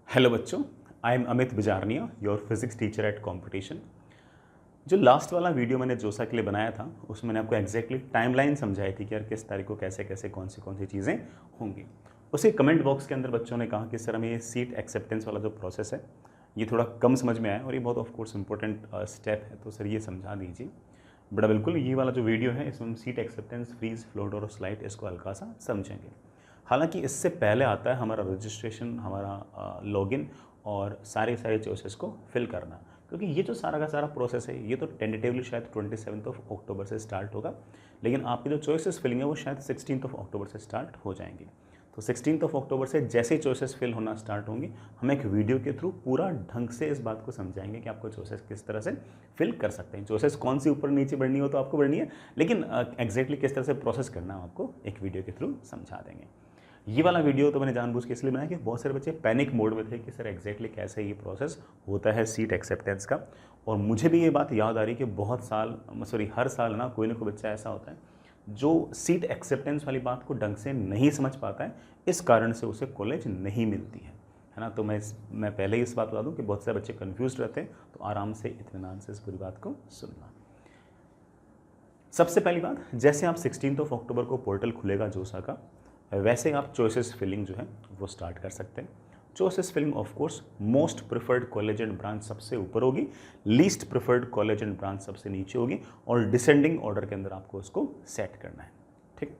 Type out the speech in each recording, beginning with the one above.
Hello बच्चों, I am Amit Bijarniya, your physics teacher at competition. जो last वाला वीडियो मैंने जोसा के लिए बनाया था उसमें मैंने आपको एग्जैक्टली टाइमलाइन समझाई थी कि यार किस तारीख को कैसे कैसे कौन सी चीज़ें होंगी। उसी कमेंट बॉक्स के अंदर बच्चों ने कहा कि सर हमें ये सीट एक्सेप्टेंस वाला जो प्रोसेस है ये थोड़ा कम समझ में आया और ये बहुत ऑफ कोर्स इंपॉर्टेंट स्टेप है, तो सर ये समझा दीजिए। बड़ा बिल्कुल ये वाला जो वीडियो है इसमें हम सीट एक्सेप्टेंस, फ्रीज, फ्लोट और स्लाइड इसको हल्का सा समझेंगे। हालांकि इससे पहले आता है हमारा रजिस्ट्रेशन, हमारा लॉगिन और सारे चॉइसेस को फिल करना, क्योंकि ये जो सारा का सारा प्रोसेस है ये तो टेंटेटिवली शायद 27 अक्टूबर से स्टार्ट होगा, लेकिन आपकी जो चॉइसेस फिलिंग है वो शायद 16 अक्टूबर से स्टार्ट हो जाएंगी। तो 16 अक्टूबर से जैसे ही चॉइसेस फिल होना स्टार्ट होंगी हम एक वीडियो के थ्रू पूरा ढंग से इस बात को समझाएंगे कि आपको चॉइसेस किस तरह से फिल कर सकते हैं। चॉइसेस कौन सी ऊपर नीचे बढ़नी हो तो आपको बढ़नी है, लेकिन एग्जैक्टली किस तरह से प्रोसेस करना है आपको एक वीडियो के थ्रू समझा देंगे। ये वाला वीडियो तो मैंने जानबूझ के इसलिए बनाया कि बहुत सारे बच्चे पैनिक मोड में थे कि सर एग्जैक्टली कैसे ये प्रोसेस होता है सीट एक्सेप्टेंस का। और मुझे भी ये बात याद आ रही कि हर साल ना कोई बच्चा ऐसा होता है जो सीट एक्सेप्टेंस वाली बात को ढंग से नहीं समझ पाता है, इस कारण से उसे कॉलेज नहीं मिलती है ना। तो मैं पहले ही इस बात बता दूं कि बहुत सारे बच्चे कन्फ्यूज रहते हैं, तो आराम से इत्मीनान से इस पूरी बात को सुनना। सबसे पहली बात, जैसे आप 16 अक्टूबर को पोर्टल खुलेगा जोसा का, वैसे आप चॉइसेस फिलिंग जो है वो स्टार्ट कर सकते हैं। Choices filling of course most preferred college and branch सबसे ऊपर होगी, least preferred college and branch सबसे नीचे होगी, और डिसेंडिंग ऑर्डर के अंदर आपको उसको सेट करना है। ठीक,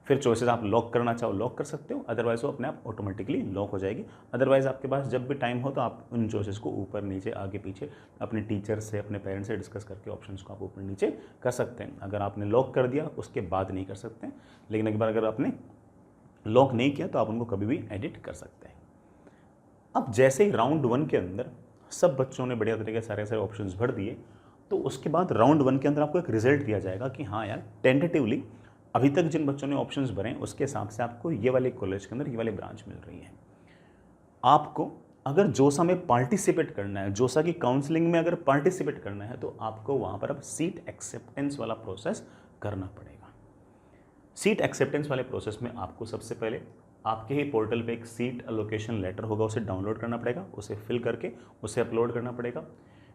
फिर चॉइसेस आप लॉक करना चाहो लॉक कर सकते हो, अदरवाइज वो अपने आप ऑटोमेटिकली लॉक हो जाएगी। अदरवाइज आपके पास जब भी टाइम हो तो आप उन चॉइसेस को ऊपर नीचे आगे पीछे अपने टीचर से, अपने पेरेंट्स से डिस्कस करके ऑप्शंस को आप ऊपर नीचे कर सकते हैं। अगर आपने लॉक कर दिया उसके बाद नहीं कर सकते हैं, लेकिन एक बार अगर आपने लॉक नहीं किया तो आप उनको कभी भी एडिट कर सकते हैं। अब जैसे ही राउंड 1 के अंदर सब बच्चों ने बढ़िया तरीके से सारे ऑप्शंस भर दिए, तो उसके बाद राउंड 1 के अंदर आपको एक रिजल्ट दिया जाएगा कि हाँ यार, टेंटेटिवली अभी तक जिन बच्चों ने ऑप्शंस भरे उसके हिसाब से आपको ये वाले कॉलेज के अंदर ये वाली ब्रांच मिल रही है। आपको अगर जोसा में पार्टिसिपेट करना है, जोसा की काउंसलिंग में अगर पार्टिसिपेट करना है, तो आपको वहाँ पर अब सीट एक्सेप्टेंस वाला प्रोसेस करना पड़ेगा। सीट एक्सेप्टेंस वाले प्रोसेस में आपको सबसे पहले आपके ही पोर्टल पे एक सीट एलोकेशन लेटर होगा, उसे डाउनलोड करना पड़ेगा, उसे फिल करके उसे अपलोड करना पड़ेगा।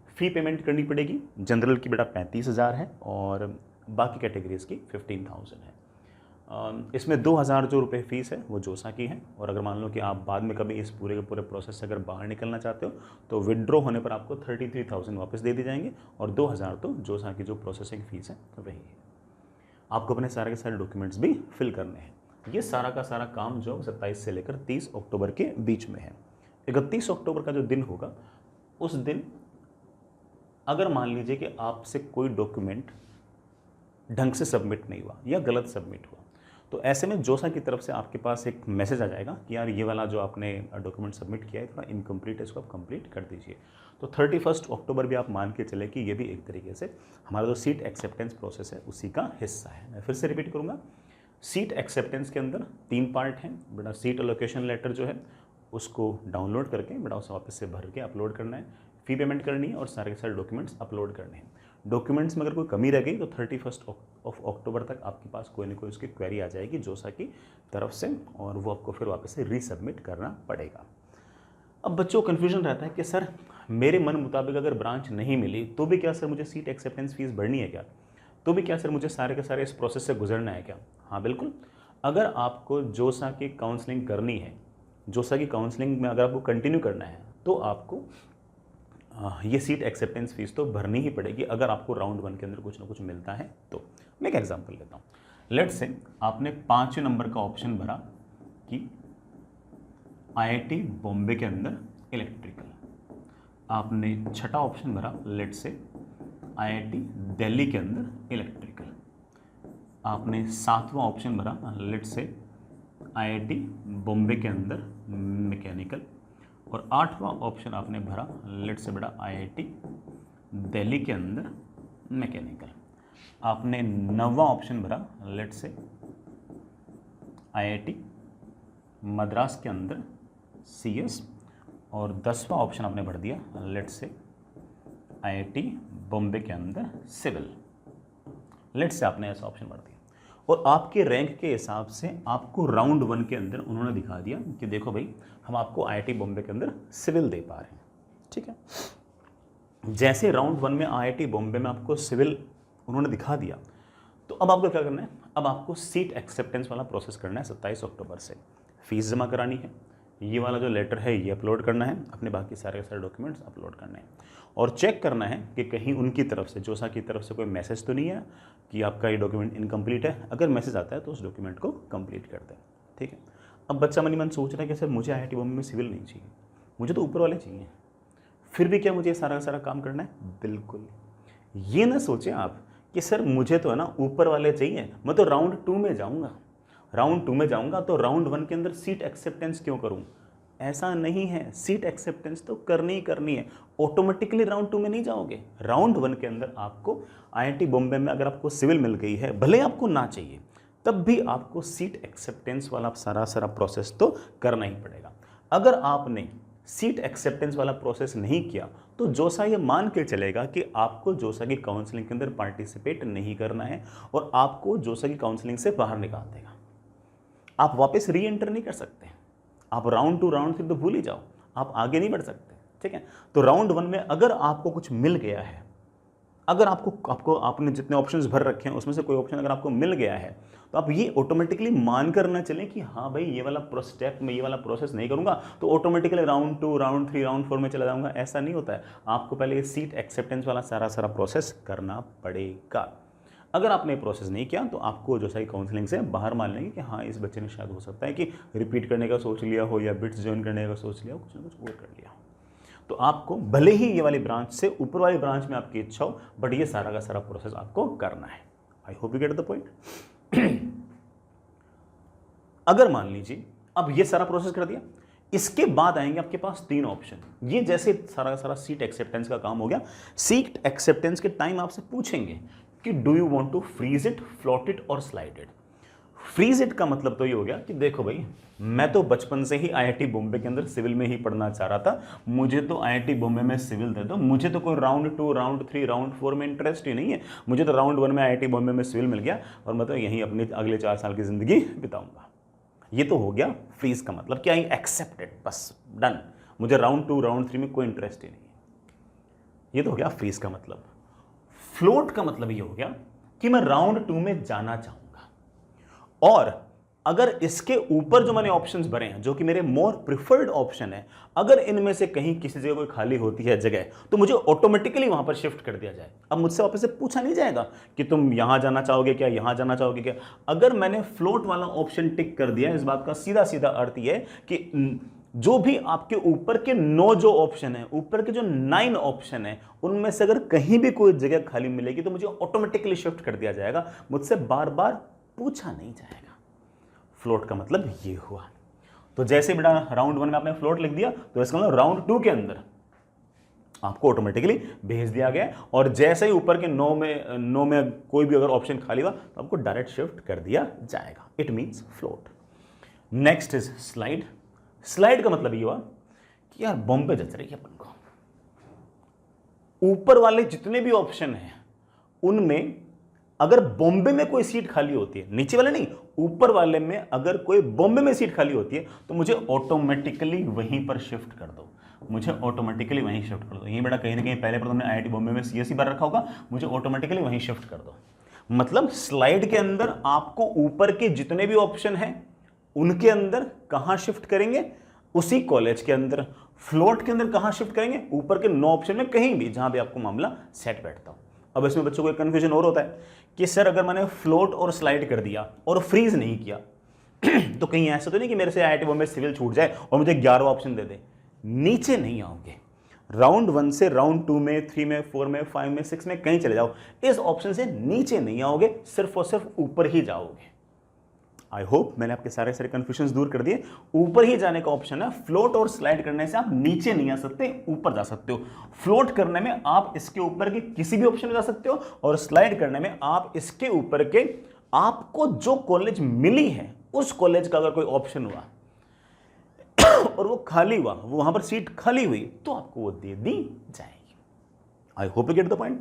फ़ी पेमेंट करनी पड़ेगी। जनरल की बेटा 35,000 है और बाकी कैटेगरीज की 15,000 है। इसमें 2,000 जो रुपये फ़ीस है वो जोसा की है, और अगर मान लो कि आप बाद में कभी इस पूरे के पूरे प्रोसेस से अगर बाहर निकलना चाहते हो तो विड्रॉ होने पर आपको 33,000 वापस दे दी जाएंगे, और 2,000 तो जोसा की जो प्रोसेसिंग फ़ीस है वही है। आपको अपने सारे के सारे डॉक्यूमेंट्स भी फिल करने हैं। ये सारा का सारा काम जो 27 से लेकर 30 अक्टूबर के बीच में है। 31 अक्टूबर का जो दिन होगा, उस दिन अगर मान लीजिए कि आपसे कोई डॉक्यूमेंट ढंग से सबमिट नहीं हुआ या गलत सबमिट हुआ, तो ऐसे में जोसा की तरफ से आपके पास एक मैसेज आ जाएगा कि यार ये वाला जो आपने डॉक्यूमेंट सबमिट किया है थोड़ा इनकम्प्लीट है, इसको आप कंप्लीट कर दीजिए। तो 31 अक्टूबर भी आप मान के चले कि ये भी एक तरीके से हमारा जो सीट एक्सेप्टेंस प्रोसेस है उसी का हिस्सा है। मैं फिर से रिपीट करूँगा, सीट एक्सेप्टेंस के अंदर 3 पार्ट हैं बेटा। सीट एलोकेशन लेटर जो है उसको डाउनलोड करके बेटा उसे वापस से भर के अपलोड करना है, फ़ी पेमेंट करनी है और सारे के सारे डॉक्यूमेंट्स अपलोड करने हैं। डॉक्यूमेंट्स में अगर कोई कमी रह गई तो 31 अक्टूबर तक आपके पास कोई ना कोई उसकी क्वेरी आ जाएगी जोसा की तरफ से, और वो आपको फिर वापस से रीसबमिट करना पड़ेगा। अब बच्चों को कन्फ्यूजन रहता है कि सर मेरे मन मुताबिक अगर ब्रांच नहीं मिली तो भी क्या सर मुझे सीट एक्सेप्टेंस फीस भरनी है क्या, तो भी क्या सर मुझे सारे के सारे इस प्रोसेस से गुजरना है क्या? हाँ बिल्कुल। अगर आपको जोसा की काउंसलिंग करनी है, जोसा की काउंसलिंग में अगर आपको कंटिन्यू करना है, तो आपको ये सीट एक्सेप्टेंस फीस तो भरनी ही पड़ेगी अगर आपको राउंड 1 के अंदर कुछ ना कुछ मिलता है तो। मैं एक एग्जांपल लेता हूँ। लेट्स से आपने 5वें नंबर का ऑप्शन भरा कि आईआईटी बॉम्बे के अंदर इलेक्ट्रिकल, आपने 6ठा ऑप्शन भरा लेट्स से आईआईटी दिल्ली के अंदर इलेक्ट्रिकल, आपने 7वां ऑप्शन भरा लेट्स से आईआईटी बॉम्बे के अंदर मैकेनिकल, और 8वां ऑप्शन आपने भरा लेट से बेटा आईआईटी दिल्ली के अंदर मैकेनिकल, आपने 9वां ऑप्शन भरा लेट से आईआईटी मद्रास के अंदर सीएस, और 10वां ऑप्शन आपने भर दिया लेट से आईआईटी बॉम्बे के अंदर सिविल। लेट से आपने ऐसा ऑप्शन भर दिया। और आपके रैंक के हिसाब से आपको राउंड 1 के अंदर उन्होंने दिखा दिया कि देखो भाई हम आपको IIT बॉम्बे के अंदर सिविल दे पा रहे हैं, ठीक है। जैसे राउंड 1 में IIT बॉम्बे में आपको सिविल उन्होंने दिखा दिया, तो अब आपको क्या करना है, अब आपको सीट एक्सेप्टेंस वाला प्रोसेस करना है। 27 अक्टूबर से फीस जमा करानी है, ये वाला जो लेटर है ये अपलोड करना है, अपने बाकी सारे डॉक्यूमेंट्स अपलोड करने हैं और चेक करना है कि कहीं उनकी तरफ से, जोसा की तरफ से कोई मैसेज तो नहीं है कि आपका ये डॉक्यूमेंट इनकम्प्लीट है। अगर मैसेज आता है तो उस डॉक्यूमेंट को कंप्लीट कर दें, ठीक है। अब बच्चा मन ही मन सोच रहा है कि सर मुझे IIT बॉम्बे में सिविल नहीं चाहिए, मुझे तो ऊपर वाले चाहिए, फिर भी क्या मुझे सारा सारा काम करना है? बिल्कुल ये ना सोचें आप कि सर मुझे तो है ना ऊपर वाले चाहिए, मैं तो राउंड 2 में जाऊंगा, राउंड 2 में जाऊंगा तो राउंड 1 के अंदर सीट एक्सेप्टेंस क्यों करूं? ऐसा नहीं है, सीट एक्सेप्टेंस तो करनी ही करनी है, ऑटोमेटिकली राउंड 2 में नहीं जाओगे। राउंड 1 के अंदर आपको IIT बॉम्बे में अगर आपको सिविल मिल गई है, भले आपको ना चाहिए, तब भी आपको सीट एक्सेप्टेंस वाला सारा सारा प्रोसेस तो करना ही पड़ेगा। अगर आपने सीट एक्सेप्टेंस वाला प्रोसेस नहीं किया तो जोसा ये मान के चलेगा कि आपको जोसा की काउंसलिंग के अंदर पार्टिसिपेट नहीं करना है और आपको जोसा की काउंसलिंग से बाहर निकाल देगा। आप वापस री एंटर नहीं कर सकते, आप राउंड 2 राउंड 3 तो भूल ही जाओ, आप आगे नहीं बढ़ सकते, ठीक है। तो राउंड 1 में अगर आपको कुछ मिल गया है, अगर आपने जितने ऑप्शंस भर रखे हैं उसमें से कोई ऑप्शन अगर आपको मिल गया है, तो आप ये ऑटोमेटिकली मान कर ना चलें कि हाँ भाई ये वाला स्टेप में ये वाला प्रोसेस नहीं करूंगा तो ऑटोमेटिकली राउंड 2 राउंड 3 राउंड 4 में चला जाऊंगा। ऐसा नहीं होता है, आपको पहले ये सीट एक्सेप्टेंस वाला सारा सारा प्रोसेस करना पड़ेगा। अगर आपने प्रोसेस नहीं किया तो आपको जो सही काउंसलिंग से बाहर मान लेंगे कि हाँ इस बच्चे ने शायद हो सकता है कि रिपीट करने का सोच लिया हो या बिट्स ज्वाइन करने का सोच लिया हो, कुछ ना कुछ और कर लिया हो। तो आपको भले ही ये वाली ब्रांच से ऊपर वाली ब्रांच में आपकी इच्छा हो, बट ये सारा का सारा प्रोसेस आपको करना है। I hope you get the point. अगर मान लीजिए अब ये सारा प्रोसेस कर दिया, इसके बाद आएंगे आपके पास 3 ऑप्शन। ये जैसे सारा का सारा सीट एक्सेप्टेंस का काम हो गया, सीट एक्सेप्टेंस के टाइम आपसे पूछेंगे कि do you want to freeze it, float it और स्लाइड इट। फ्रीज इट का मतलब तो ये हो गया कि देखो भाई मैं तो बचपन से ही IIT बॉम्बे के अंदर सिविल में ही पढ़ना चाह रहा था, मुझे तो IIT बॉम्बे में सिविल दे दो, मुझे तो कोई राउंड 2 राउंड 3 राउंड 4 में इंटरेस्ट ही नहीं है, मुझे तो राउंड 1 में IIT बॉम्बे में सिविल मिल गया और मैं तो यहीं अपनी अगले 4 साल की जिंदगी बिताऊंगा। ये तो हो गया फ्रीज का मतलब कि आई एक्सेप्टेड, बस डन, मुझे राउंड 2 राउंड 3 में कोई इंटरेस्ट ही नहीं है। ये तो हो गया फ्रीज का मतलब। फ्लोट का मतलब ये हो गया कि मैं राउंड 2 में जाना चाहूंगा और अगर इसके ऊपर जो मैंने ऑप्शंस भरे हैं, जो कि मेरे मोर प्रिफर्ड ऑप्शन है, अगर इनमें से कहीं किसी जगह कोई खाली होती है जगह, तो मुझे ऑटोमेटिकली वहां पर शिफ्ट कर दिया जाए। अब मुझसे वापस से पूछा नहीं जाएगा कि तुम यहां जाना चाहोगे क्या, यहां जाना चाहोगे क्या। अगर मैंने फ्लोट वाला ऑप्शन टिक कर दिया, इस बात का सीधा सीधा अर्थ यह है कि जो भी आपके ऊपर के 9 जो ऑप्शन है, ऊपर के जो 9 ऑप्शन है, उनमें से अगर कहीं भी कोई जगह खाली मिलेगी तो मुझे ऑटोमेटिकली शिफ्ट कर दिया जाएगा, मुझसे बार बार पूछा नहीं जाएगा। फ्लोट का मतलब ये हुआ। तो जैसे बेटा राउंड 1 में आपने फ्लोट लिख दिया तो इसका मतलब राउंड 2 के अंदर आपको ऑटोमेटिकली भेज दिया गया और जैसे ही ऊपर के 9 में कोई भी अगर ऑप्शन खाली हुआ तो आपको डायरेक्ट शिफ्ट कर दिया जाएगा। It means float. Next is slide. Slide का मतलब ये हुआ कि यार बॉम्बे जच रही है अपन को, ऊपर वाले जितने भी ऑप्शन हैं उनमें अगर बॉम्बे में कोई सीट खाली होती है, नीचे वाले नहीं ऊपर वाले में अगर कोई बॉम्बे में सीट खाली होती है तो मुझे ऑटोमेटिकली वहीं पर शिफ्ट कर दो, मुझे ऑटोमेटिकली वहीं शिफ्ट कर दो। यही बेटा कहीं ना कहीं पहले पर तुमने IIT बॉम्बे में CSE बार रखा होगा, मुझे ऑटोमेटिकली वहीं शिफ्ट कर दो। मतलब स्लाइड के अंदर आपको ऊपर के जितने भी ऑप्शन हैं उनके अंदर कहां शिफ्ट करेंगे, उसी कॉलेज के अंदर। फ्लोट के अंदर कहां शिफ्ट करेंगे, ऊपर के 9 ऑप्शन में कहीं भी जहां भी आपको मामला सेट बैठता हो। अब इसमें बच्चों को एक कंफ्यूजन और होता है कि सर अगर मैंने फ्लोट और स्लाइड कर दिया और फ्रीज नहीं किया तो कहीं ऐसा तो नहीं कि मेरे से IIT बॉम्बे सिविल छूट जाए और मुझे 11 ऑप्शन दे दे। नीचे नहीं आओगे, राउंड 1 से राउंड 2 में 3 में 4 में 5 में 6 में कहीं चले जाओ, इस ऑप्शन से नीचे नहीं आओगे, सिर्फ और सिर्फ ऊपर ही जाओगे। आई होप मैंने आपके सारे कंफ्यूजन दूर कर दिए। ऊपर ही जाने का ऑप्शन है, फ्लोट और स्लाइड करने से आप नीचे नहीं आ सकते, ऊपर जा सकते हो। फ्लोट करने में आप इसके ऊपर के किसी भी ऑप्शन में जा सकते हो और स्लाइड करने में आप इसके ऊपर के आपको जो कॉलेज मिली है उस कॉलेज का अगर कोई ऑप्शन हुआ और वो खाली हुआ, वो वहां पर सीट खाली हुई तो आपको वो दे दी जाएगी। I hope you get the point.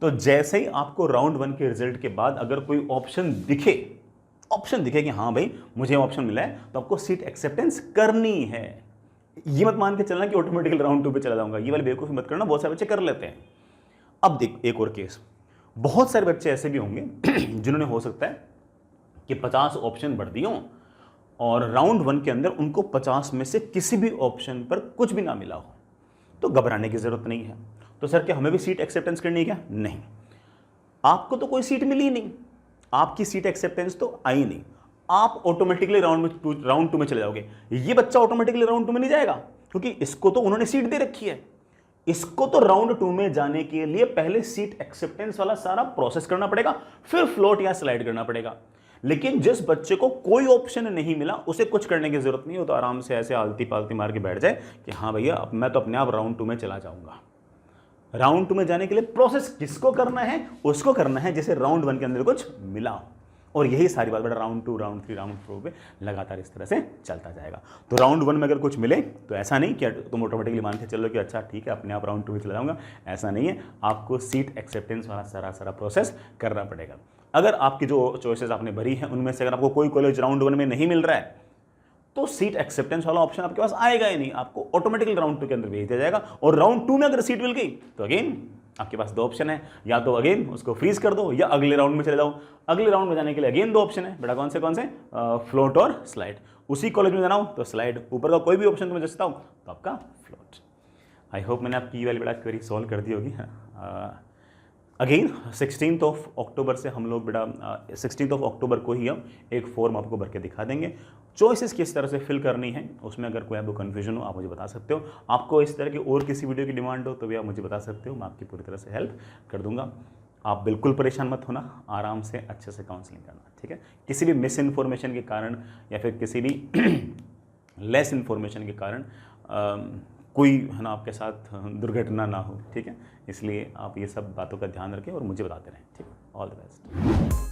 तो जैसे ही आपको राउंड 1 के रिजल्ट के बाद अगर कोई ऑप्शन दिखे ऑप्शन दिखे कि हाँ भाई मुझे ऑप्शन मिला है, तो आपको सीट एक्सेप्टेंस करनी है। ये मत मान के चलना कि ऑटोमेटिकली राउंड 2 पे चला जाऊंगा, ये वाली बेवकूफ़ी मत करना, बहुत सारे बच्चे कर लेते हैं। अब देख एक और केस, बहुत सारे बच्चे ऐसे भी होंगे जिन्होंने हो सकता है कि 50 ऑप्शन भर दिए हों और राउंड 1 के अंदर उनको 50 में से किसी भी ऑप्शन पर कुछ भी ना मिला हो, तो घबराने की ज़रूरत नहीं है। तो सर क्या हमें भी सीट एक्सेप्टेंस करनी है क्या? नहीं, आपको तो कोई सीट मिली नहीं, आपकी सीट एक्सेप्टेंस तो आई नहीं, आप ऑटोमेटिकली राउंड 2 में चले जाओगे। ये बच्चा ऑटोमेटिकली राउंड 2 में नहीं जाएगा, क्योंकि इसको तो उन्होंने सीट दे रखी है। इसको तो राउंड 2 में जाने के लिए पहले सीट एक्सेप्टेंस वाला सारा प्रोसेस करना पड़ेगा, फिर फ्लोट या स्लाइड करना पड़ेगा। लेकिन जिस बच्चे को कोई ऑप्शन नहीं मिला, उसे कुछ करने की जरूरत नहीं हो, तो आराम से ऐसे आलती पालती मार के बैठ जाए कि हाँ भैया अब मैं तो अपने आप राउंड 2 में चला जाऊंगा। राउंड 2 में जाने के लिए प्रोसेस किसको करना है? उसको करना है जिसे राउंड 1 के अंदर कुछ मिला हो। और यही सारी बात बेटा राउंड 2, राउंड 3, राउंड 4 पे लगातार इस तरह से चलता जाएगा। तो राउंड 1 में अगर कुछ मिले तो ऐसा नहीं कि तुम ऑटोमेटिकली मान के चलो कि अच्छा ठीक है अपने आप राउंड 2 में चला जाऊंगा, ऐसा नहीं है। आपको सीट एक्सेप्टेंस वाला सारा प्रोसेस करना पड़ेगा। अगर आपकी जो चॉइसेस आपने भरी हैं उनमें से अगर आपको कोई कॉलेज राउंड 1 में नहीं मिल रहा है, तो सीट एक्सेप्टेंस वाला ऑप्शन आपके पास आएगा ही नहीं, आपको ऑटोमेटिकली राउंड 2 के अंदर भेज दिया जाएगा। और राउंड 2 में अगर सीट मिल गई तो अगेन आपके पास 2 ऑप्शन है, या तो अगेन उसको फ्रीज कर दो या अगले राउंड में चले जाओ। अगले राउंड में जाने के लिए अगेन 2 ऑप्शन है बेटा, कौन से फ्लोट और स्लाइड। उसी कॉलेज में जाना हो तो स्लाइड, ऊपर का कोई भी ऑप्शन तुम्हें जचता हो तो आपका फ्लोट। आई होप मैंने आपकी ये वाली बेटा क्वेरी सॉल्व कर दी होगी। अगेन 16 अक्टूबर से हम लोग बेटा 16 अक्टूबर को ही हम एक फॉर्म आपको भर के दिखा देंगे। चॉइसेस किस तरह से फिल करनी है उसमें अगर कोई आपको कन्फ्यूजन हो आप मुझे बता सकते हो। आपको इस तरह की और किसी वीडियो की डिमांड हो तो भी आप मुझे बता सकते हो, मैं आपकी पूरी तरह से हेल्प कर दूंगा। आप बिल्कुल परेशान मत होना, आराम से अच्छे से काउंसलिंग करना, ठीक है। किसी भी मिस इन्फॉर्मेशन के कारण या फिर किसी भी लेस इन्फॉर्मेशन के कारण कोई है ना आपके साथ दुर्घटना ना हो, ठीक है। इसलिए आप ये सब बातों का ध्यान रखें और मुझे बताते रहें, ठीक है। All the best.